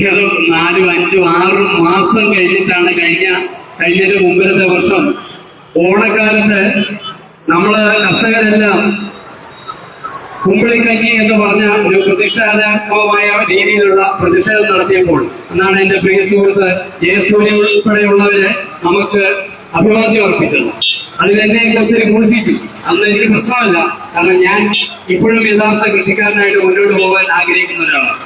ഏതോ 4, 5, 6 മാസം കഴിഞ്ഞിട്ടാണ് കഴിഞ്ഞൊരു മുമ്പത്തെ വർഷം ഓണക്കാലത്ത് നമ്മള് കർഷകരെല്ലാം കുമ്പിളിക്കഞ്ഞി എന്ന് പറഞ്ഞ ഒരു പ്രതിഷേധാത്മകമായ രീതിയിലുള്ള പ്രതിഷേധം നടത്തിയപ്പോൾ എന്നാണ് എന്റെ പ്രിയ സുഹൃത്ത് ജയസൂര്യ ഉൾപ്പെടെയുള്ളവരെ നമുക്ക് അഭിവാദ്യം അർപ്പിച്ചത്. അതിലെന്നെ എനിക്ക് ഒത്തിരി കുളിച്ചു. അന്ന് എനിക്ക് പ്രശ്നമല്ല, കാരണം ഞാൻ ഇപ്പോഴും യഥാർത്ഥ കൃഷിക്കാരനായിട്ട് മുന്നോട്ട് പോകാൻ ആഗ്രഹിക്കുന്ന ഒരാളാണ്.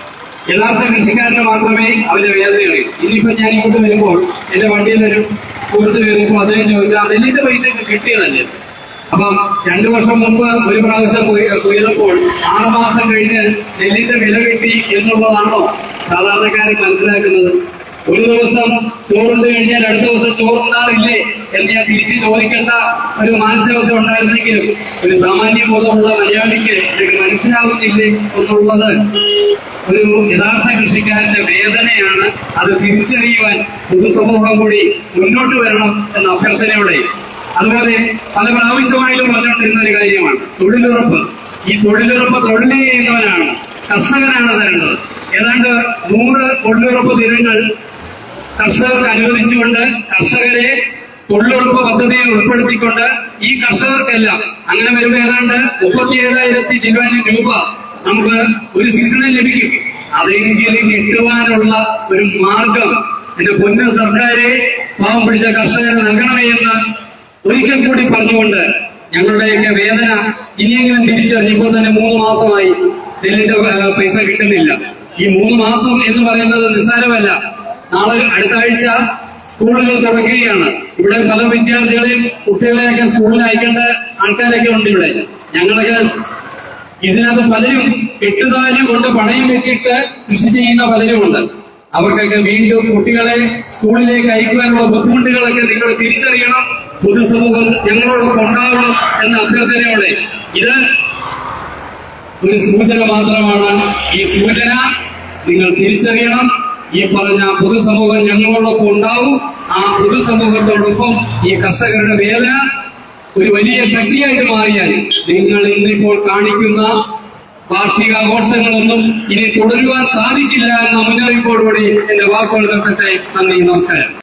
യഥാർത്ഥ കൃഷിക്കാരന് മാത്രമേ അവന്റെ വേദനയുള്ളൂ. ഇനിയിപ്പോ ഞാൻ ഇങ്ങോട്ട് വരുമ്പോൾ എന്റെ വണ്ടിയിൽ ഒരു സുഹൃത്ത് കയറിയപ്പോൾ അദ്ദേഹം ചോദിച്ചാൽ നെല്ലിന്റെ പൈസയൊക്കെ കിട്ടിയതല്ലേ. അപ്പം 2 വർഷം മുമ്പ് ഒരു പ്രാവശ്യം കൊയ്തപ്പോൾ 6 മാസം കഴിഞ്ഞ് നെല്ലിന്റെ വില കിട്ടി എന്നുള്ളതാണോ സാധാരണക്കാരൻ മനസ്സിലാക്കുന്നത്? ഒരു ദിവസം ചോറുണ്ട് കഴിഞ്ഞാൽ അടുത്ത ദിവസം ചോറുണ്ടാറില്ലേ എന്ന് ഞാൻ തിരിച്ചു ചോദിക്കേണ്ട ഒരു മാനസികാവസ്ഥ ഉണ്ടായിരുന്നെങ്കിലും ഒരു സാമാന്യ ബോധമുള്ള മലയാളിക്ക് ഇത് മനസ്സിലാവുന്നില്ലേ എന്നുള്ളത് ഒരു യഥാർത്ഥ കൃഷിക്കാരന്റെ വേദനയാണ്. അത് തിരിച്ചറിയുവാൻ പൊതുസമൂഹം കൂടി മുന്നോട്ട് വരണം എന്ന അഭ്യർത്ഥനയോടെ, അതുപോലെ പല പ്രാവശ്യമായിട്ടും പറഞ്ഞുകൊണ്ടിരുന്ന ഒരു കാര്യമാണ് തൊഴിലുറപ്പ്. ഈ തൊഴിലുറപ്പ് തൊഴിൽ ചെയ്യുന്നവനാണ്, കർഷകനാണ് തരേണ്ടത്. ഏതാണ്ട് 100 തൊഴിലുറപ്പ് ദിനങ്ങൾ കർഷകർക്ക് അനുവദിച്ചുകൊണ്ട് കർഷകരെ തൊഴിലുറപ്പ് പദ്ധതിയിൽ ഉൾപ്പെടുത്തിക്കൊണ്ട് ഈ കർഷകർക്കെല്ലാം അങ്ങനെ വരുമ്പോൾ ഏതാണ്ട് 37,000 ചില്ലുവാനും രൂപ നമുക്ക് ഒരു സീസണിൽ ലഭിക്കും. അതെങ്കിലും കിട്ടുവാനുള്ള ഒരു മാർഗം എന്റെ പൊന്നു സർക്കാരെ പാവം പിടിച്ച കർഷകരെ നൽകണമേ എന്ന് ഒരിക്കൽ കൂടി പറഞ്ഞുകൊണ്ട് ഞങ്ങളുടെയൊക്കെ വേദന ഇനിയെങ്കിലും തിരിച്ചറിഞ്ഞപ്പോൾ തന്നെ 3 മാസമായി നെല്ലിന്റെ പൈസ കിട്ടുന്നില്ല. ഈ 3 മാസം എന്ന് പറയുന്നത് നിസ്സാരമല്ല. നാളെ അടുത്ത ആഴ്ച സ്കൂളുകൾ തുറക്കുകയാണ്. ഇവിടെ പല വിദ്യാർത്ഥികളെയും കുട്ടികളെയൊക്കെ സ്കൂളിൽ അയക്കേണ്ട ആൾക്കാരൊക്കെ ഉണ്ട്. ഇവിടെ ഞങ്ങളൊക്കെ ഇതിനകത്ത് പലരും 8 താലി കൊണ്ട് പണയം വെച്ചിട്ട് കൃഷി ചെയ്യുന്ന പലരുമുണ്ട്. അവർക്കൊക്കെ വീണ്ടും കുട്ടികളെ സ്കൂളിലേക്ക് അയക്കുവാനുള്ള ബുദ്ധിമുട്ടുകളൊക്കെ നിങ്ങൾ തിരിച്ചറിയണം. പൊതുസമൂഹം ഞങ്ങളോടൊപ്പം ഉണ്ടാവണം എന്ന അഭ്യർത്ഥനയോടെ, ഇത് ഒരു സൂചന മാത്രമാണ്. ഈ സൂചന നിങ്ങൾ തിരിച്ചറിയണം. ഈ പറഞ്ഞ പൊതുസമൂഹം ഞങ്ങളോടൊപ്പം ഉണ്ടാവും. ആ പൊതുസമൂഹത്തോടൊപ്പം ഈ കർഷകരുടെ വേദന ഒരു വലിയ ശക്തിയായിട്ട് മാറിയാൽ നിങ്ങൾ ഇന്നിപ്പോൾ കാണിക്കുന്ന വാർഷികാഘോഷങ്ങളൊന്നും ഇനി തുടരുവാൻ സാധിക്കില്ല എന്ന മുന്നറിയിപ്പോടുകൂടി എന്റെ വാക്കുകൾ നിർത്തട്ടെ. നന്ദി, നമസ്കാരം.